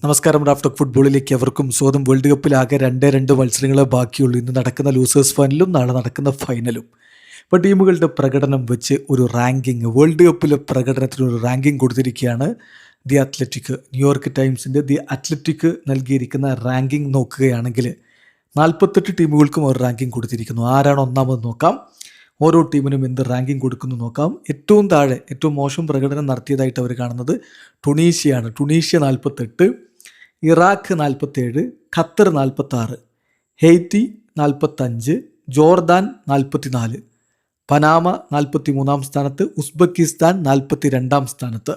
നമസ്കാരം. റാഫ്റ്റോക്ക് ഫുട്ബോളിലേക്ക് എവർക്കും സ്വാഗതം. വേൾഡ് കപ്പിലാകെ 2 മത്സരങ്ങളെ ബാക്കിയുള്ളൂ. ഇന്ന് നടക്കുന്ന ലൂസേഴ്സ് ഫൈനലും നാളെ നടക്കുന്ന ഫൈനലും. ഇപ്പോൾ ടീമുകളുടെ പ്രകടനം വെച്ച് ഒരു റാങ്കിങ്, വേൾഡ് കപ്പിലെ പ്രകടനത്തിന് ഒരു റാങ്കിങ് കൊടുത്തിരിക്കുകയാണ് ദി അത്ലറ്റിക്. ന്യൂയോർക്ക് ടൈംസിൻ്റെ ദി അത്ലറ്റിക് നൽകിയിരിക്കുന്ന റാങ്കിങ് നോക്കുകയാണെങ്കിൽ 48 ടീമുകൾക്കും ഒരു റാങ്കിങ് കൊടുത്തിരിക്കുന്നു. ആരാണ് ഒന്നാമത് നോക്കാം. ഓരോ ടീമിനും എന്ത് റാങ്കിങ് കൊടുക്കുന്നു നോക്കാം. ഏറ്റവും താഴെ ഏറ്റവും മോശം പ്രകടനം നടത്തിയതായിട്ട് അവർ കാണുന്നത് ടുണീഷ്യയാണ്. Tunisia 48, Iraq 47, Qatar 46, Haiti 45, Jordan 44, Panama 43-ാം സ്ഥാനത്ത്, ഉസ്ബെക്കിസ്ഥാൻ 42-ാം സ്ഥാനത്ത്,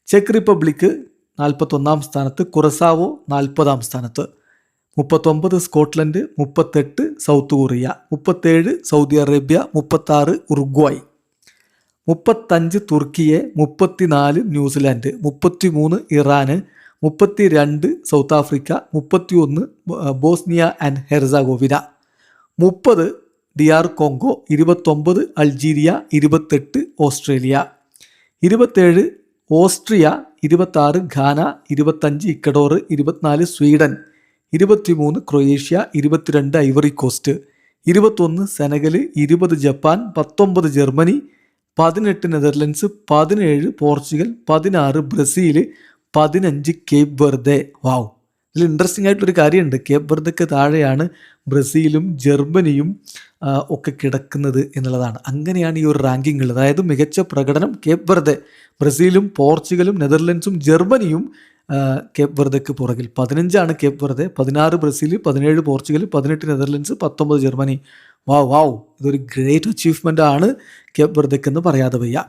ചെക്ക് റിപ്പബ്ലിക് 41-ാം സ്ഥാനത്ത്, കുറസാവോ 40-ാം സ്ഥാനത്ത്, 39 Scotland, 38 South Korea, 37 Saudi Arabia, 36 Uruguay, 35 Turkiye, 34 New Zealand, 33 Iran, 32 South Africa, 31 Bosnia and Herzegovina, 30 DR Congo, 29 Algeria, 28 Australia, 27 Austria, 26 Ghana, 25 Ecuador, 24 Sweden, 23 Croatia, 22 Ivory Coast, 21 Senegal, 20 Japan, 19 Germany, 18 Netherlands, 17 Portugal, 16 Brazil, 15 Cape Verde. Wow, ഇതിൽ interesting ആയിട്ടൊരു കാര്യമുണ്ട്. Cape വെർദയ്ക്ക് താഴെയാണ് ബ്രസീലും ജർമ്മനിയും ഒക്കെ കിടക്കുന്നത് എന്നുള്ളതാണ്. അങ്ങനെയാണ് ഈ ഒരു റാങ്കിങ് ഉള്ളത്. അതായത് മികച്ച പ്രകടനം കേപ്പ് വെർദെ, ബ്രസീലും പോർച്ചുഗലും നെതർലൻഡ്സും ജർമ്മനിയും കേപ്പ് വെർദയ്ക്ക് പുറകിൽ. 15 Cape Verde, 16 Brazil, 17 Portugal, 18 Netherlands, 19 Germany. Wow, ഇതൊരു ഗ്രേറ്റ് അച്ചീവ്മെൻ്റ് ആണ് കേപ്പ് വെർദയ്ക്ക് എന്ന് പറയാതെ വയ്യ.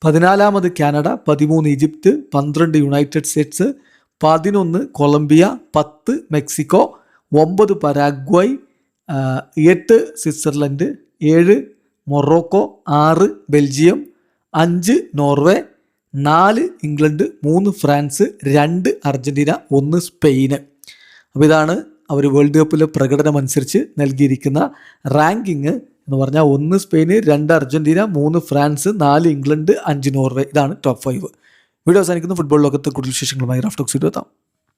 14 Canada, 13 Egypt, 12 United States, 11 Colombia, 10 Mexico, 9 Paraguay, 8 Switzerland, 7 Morocco, 6 Belgium, 5 Norway, 4 England, 3 France, 2 Argentina, 1 Spain. അപ്പോൾ ഇതാണ് അവർ വേൾഡ് കപ്പിലെ പ്രകടനം അനുസരിച്ച് നൽകിയിരിക്കുന്ന റാങ്കിങ് എന്ന് പറഞ്ഞാൽ 1 Spain, 2 Argentina, 3 France, 4 England, 5 Norway. ഇതാണ് ടോപ്പ് 5. വീഡിയോ അവസാനിക്കുന്ന ഫുട്ബോൾ ലോകത്ത് കൂടുതൽ വിശേഷങ്ങളുമായി റാഫ്റ്റോക്സ് എത്താം.